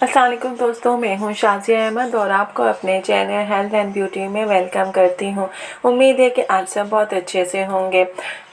अस्सलाम वालेकुम दोस्तों, मैं हूं शाज़िया अहमद और आपको अपने चैनल हेल्थ एंड ब्यूटी में वेलकम करती हूं। उम्मीद है कि आज सब बहुत अच्छे से होंगे।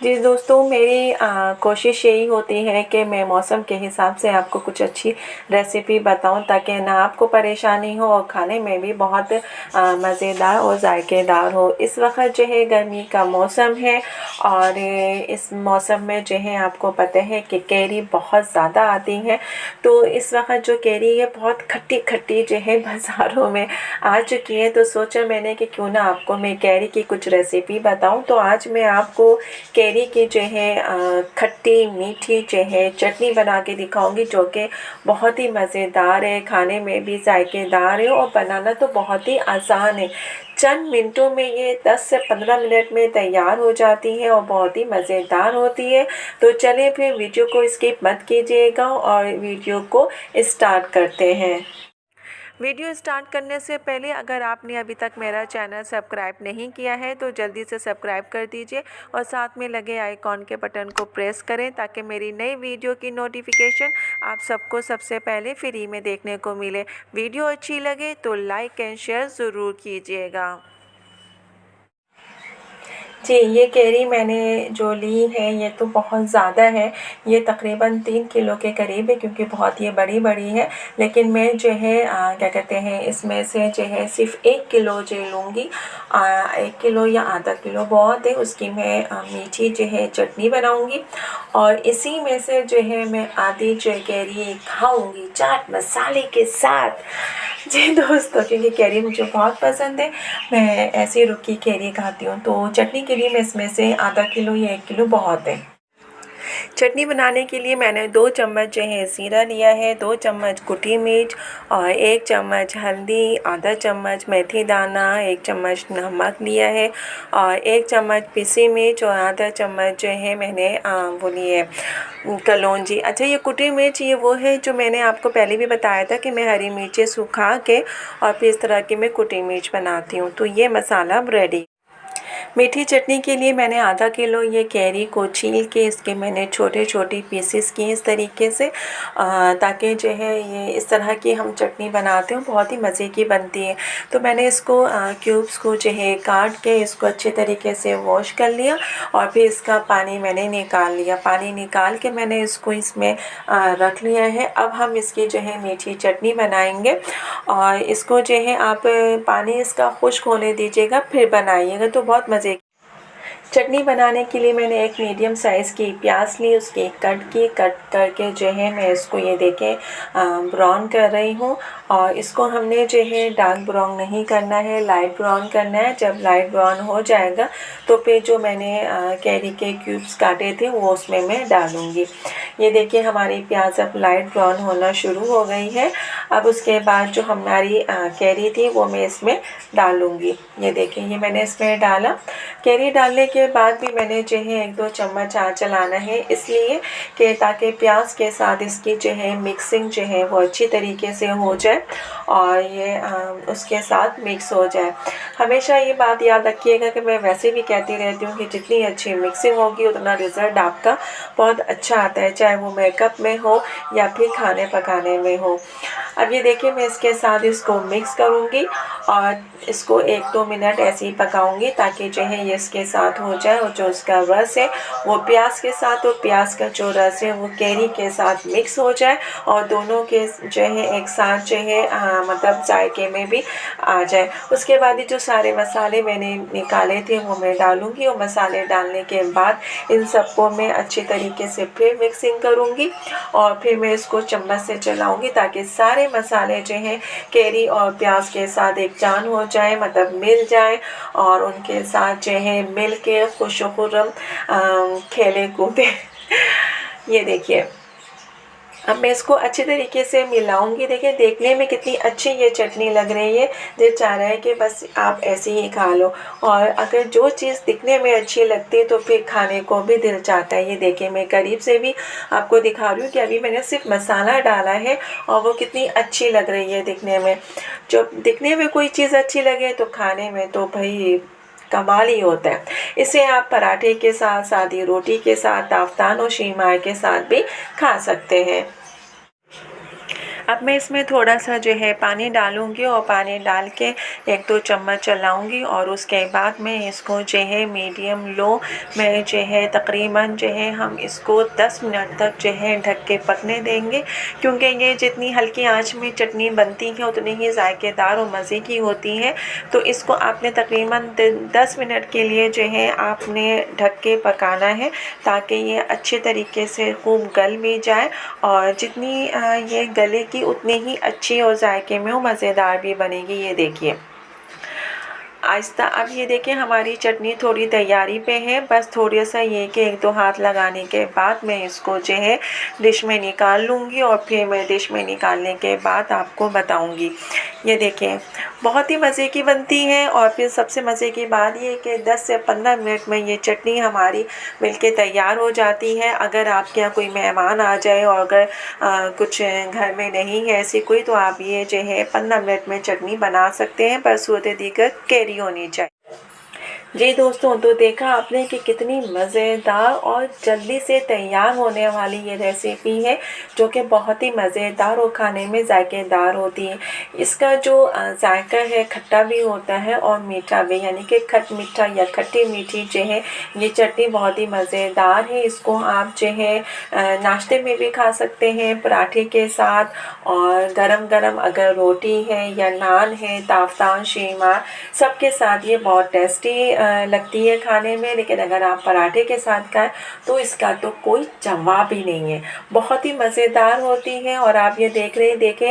जी दोस्तों, मेरी कोशिश यही होती है कि मैं मौसम के हिसाब से आपको कुछ अच्छी रेसिपी बताऊं ताकि ना आपको परेशानी हो और खाने में भी बहुत मज़ेदार और जायकेदार हो। इस वक्त जो है गर्मी का मौसम है और इस मौसम में जो है आपको पता है कि कैरी बहुत ज़्यादा आती है। तो इस वक्त जो कैरी है बहुत खट्टी खट्टी जो है बाज़ारों में आ चुकी है। तो सोचा मैंने कि क्यों ना आपको मैं कैरी की कुछ रेसिपी बताऊं। तो आज मैं आपको कैरी की जो है खट्टी मीठी जो है चटनी बना के दिखाऊंगी, जो कि बहुत ही मज़ेदार है, खाने में भी जायकेदार है और बनाना तो बहुत ही आसान है। चंद मिनटों में ये 10 से 15 मिनट में तैयार हो जाती है और बहुत ही मज़ेदार होती है। तो चलिए फिर वीडियो को स्किप मत कीजिएगा और वीडियो को स्टार्ट करते हैं। वीडियो स्टार्ट करने से पहले अगर आपने अभी तक मेरा चैनल सब्सक्राइब नहीं किया है तो जल्दी से सब्सक्राइब कर दीजिए और साथ में लगे आइकॉन के बटन को प्रेस करें ताकि मेरी नई वीडियो की नोटिफिकेशन आप सबको सबसे पहले फ्री में देखने को मिले। वीडियो अच्छी लगे तो लाइक एंड शेयर ज़रूर कीजिएगा। जी, ये कैरी मैंने जो ली है ये तो बहुत ज़्यादा है। ये तकरीबन 3 किलो के करीब है क्योंकि बहुत ये बड़ी है। लेकिन मैं जो है क्या कहते हैं, इसमें से जो है सिर्फ 1 किलो जो लूँगी। 1 किलो या आधा किलो बहुत है, उसकी मैं मीठी जो है चटनी बनाऊँगी और इसी में से जो है मैं आधी जो कैरी खाऊँगी चाट मसाले के साथ। जी दोस्तों, क्योंकि कैरी मुझे बहुत पसंद है, मैं ऐसी रुखी कैरी खाती हूँ। तो चटनी के लिए मैं इसमें से आधा किलो या 1 किलो बहुत है। चटनी बनाने के लिए मैंने 2 चम्मच जो है ज़ीरा लिया है, 2 चम्मच कुटी मिर्च और 1 चम्मच हल्दी, आधा चम्मच मेथी दाना, 1 चम्मच नमक लिया है और 1 चम्मच पिसी मिर्च और आधा चम्मच जो है मैंने वो ली है कलौंजी। अच्छा, ये कुटी मिर्च ये वो है जो मैंने आपको पहले भी बताया था कि मैं हरी मिर्चें सुखा के और फिर इस तरह की मैं कुटी मिर्च बनाती हूँ। तो ये मसाला अब रेडी। मीठी चटनी के लिए मैंने आधा किलो ये कैरी को छील के इसके मैंने छोटे छोटे पीसेस किए इस तरीके से, ताकि जो है ये इस तरह की हम चटनी बनाते हैं बहुत ही मज़े की बनती है। तो मैंने इसको क्यूब्स को जो है काट के इसको अच्छे तरीके से वॉश कर लिया और फिर इसका पानी मैंने निकाल लिया। पानी निकाल के मैंने इसको इसमें रख लिया है। अब हम इसकी जो है मीठी चटनी बनाएंगे और इसको जो है आप पानी इसका खुश्क होने दीजिएगा फिर बनाइएगा तो बहुत मज़े। चटनी बनाने के लिए मैंने एक मीडियम साइज़ की प्याज ली, उसकी कट करके जो है मैं इसको ये देखें ब्राउन कर रही हूँ। और इसको हमने जो है डार्क ब्राउन नहीं करना है, लाइट ब्राउन करना है। जब लाइट ब्राउन हो जाएगा तो फिर जो मैंने कैरी के क्यूब्स काटे थे वो उसमें मैं डालूँगी। ये देखिए हमारी प्याज अब लाइट ब्राउन होना शुरू हो गई है। अब उसके बाद जो हमारी कैरी थी वो मैं इसमें डालूँगी। ये देखिए ये मैंने इसमें डाला। कैरी डालने के बाद भी मैंने जो है 1-2 चम्मच आँच चलाना है, इसलिए कि ताकि प्याज के साथ इसकी जो है मिक्सिंग जो है वो अच्छी तरीके से हो जाए और ये उसके साथ मिक्स हो जाए। हमेशा ये बात याद रखिएगा कि मैं वैसे भी कहती रहती हूँ कि जितनी अच्छी मिक्सिंग होगी उतना रिज़ल्ट आपका बहुत अच्छा आता है, चाहे वो मेकअप में हो या फिर खाने पकाने में हो। अब ये देखिए मैं इसके साथ इसको मिक्स करूँगी और इसको 1-2 मिनट ऐसे ही पकाऊंगी ताकि जो है ये इसके साथ हो जाए और जो उसका रस है वो प्याज के साथ और प्याज का जो रस है वो कैरी के साथ मिक्स हो जाए और दोनों के जो है एक साथ जो है मतलब जायके में भी आ जाए। उसके बाद ही जो सारे मसाले मैंने निकाले थे वो मैं डालूँगी और मसाले डालने के बाद इन सबको मैं अच्छी तरीके से फिर मिक्सिंग करूँगी और फिर मैं इसको चम्मच से चलाऊँगी ताकि सारे मसाले जो हैं कैरी और प्याज के साथ एक जान हो जाए, मतलब मिल जाए और उनके साथ जो है मिल के खुश खुर्रम खेले कूदे। ये देखिए अब मैं इसको अच्छे तरीके से मिलाऊंगी। देखिए देखने में कितनी अच्छी ये चटनी लग रही है, दिल चाह रहा है कि बस आप ऐसे ही खा लो। और अगर जो चीज़ दिखने में अच्छी लगती है तो फिर खाने को भी दिल चाहता है। ये देखिए मैं करीब से भी आपको दिखा रही हूँ कि अभी मैंने सिर्फ मसाला डाला है और वो कितनी अच्छी लग रही है दिखने में। जब दिखने में कोई चीज़ अच्छी लगे तो खाने में तो भाई कमाल ही होता है। इसे आप पराठे के साथ, सादी रोटी के साथ, ताफ्तान और शीमाय के साथ भी खा सकते हैं। अब मैं इसमें थोड़ा सा जो है पानी डालूँगी और पानी डाल के 1-2 चम्मच चलाऊँगी और उसके बाद मैं इसको जो है मीडियम लो में जो है तकरीबन जो है हम इसको 10 मिनट तक जो है ढक के पकने देंगे, क्योंकि ये जितनी हल्की आंच में चटनी बनती है उतनी ही जायकेदार और मज़े की होती है। तो इसको आपने तकरीबन 10 मिनट के लिए जो है आपने ढक के पकाना है, ताकि ये अच्छे तरीके से खूब गल भी जाए और जितनी ये गलेगी उतनी ही अच्छी और जायके में और मज़ेदार भी बनेगी। ये देखिए आहिस्ता, अब ये देखिए हमारी चटनी थोड़ी तैयारी पे है। बस थोड़ा सा ये कि 1-2 हाथ लगाने के बाद मैं इसको जो है डिश में निकाल लूँगी और फिर मैं डिश में निकालने के बाद आपको बताऊँगी। ये देखें बहुत ही मज़े की बनती है और फिर सबसे मज़े की बात ये कि 10 से 15 मिनट में ये चटनी हमारी मिलके तैयार हो जाती है। अगर आपके यहाँ कोई मेहमान आ जाए और अगर कुछ घर में नहीं है ऐसी कोई, तो आप ये जो है 15 मिनट में चटनी बना सकते हैं, पर सूरत दीगर कैरी होनी चाहिए। जी दोस्तों, तो देखा आपने कि कितनी मज़ेदार और जल्दी से तैयार होने वाली ये रेसिपी है, जो कि बहुत ही मज़ेदार और खाने में जायकेदार होती है। इसका जो जायका है खट्टा भी होता है और मीठा भी, यानी कि खट मीठा या खट्टी मीठी जो है ये चटनी बहुत ही मज़ेदार है। इसको आप जो है नाश्ते में भी खा सकते हैं पराठे के साथ, और गरम गरम अगर रोटी है या नान है, ताफ़तान, शीमार, सबके साथ ये बहुत टेस्टी लगती है खाने में। लेकिन अगर आप पराठे के साथ खाएं तो इसका तो कोई जवाब ही नहीं है, बहुत ही मज़ेदार होती है। और आप ये देखें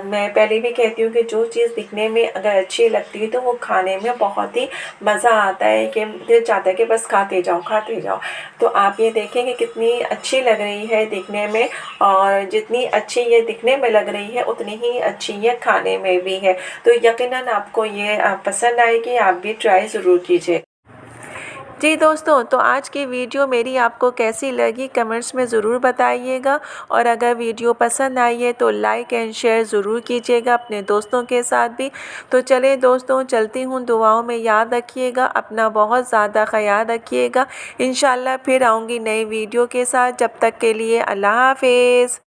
मैं पहले भी कहती हूँ कि जो चीज़ दिखने में अगर अच्छी लगती है तो वो खाने में बहुत ही मज़ा आता है, कि दिल चाहता है कि बस खाते जाओ। तो आप ये देखें कि कितनी अच्छी लग रही है दिखने में, और जितनी अच्छी ये दिखने में लग रही है उतनी ही अच्छी ये खाने में भी है। तो यकीनन आपको ये पसंद आएगी, आप भी ट्राई ज़रूर कीजिए। जी दोस्तों, तो आज की वीडियो मेरी आपको कैसी लगी कमेंट्स में ज़रूर बताइएगा, और अगर वीडियो पसंद आई है तो लाइक एंड शेयर ज़रूर कीजिएगा अपने दोस्तों के साथ भी। तो चले दोस्तों, चलती हूँ, दुआओं में याद रखिएगा, अपना बहुत ज़्यादा ख्याल रखिएगा। इंशाल्लाह फिर आऊँगी नई वीडियो के साथ, जब तक के लिए अल्लाह हाफ़िज़।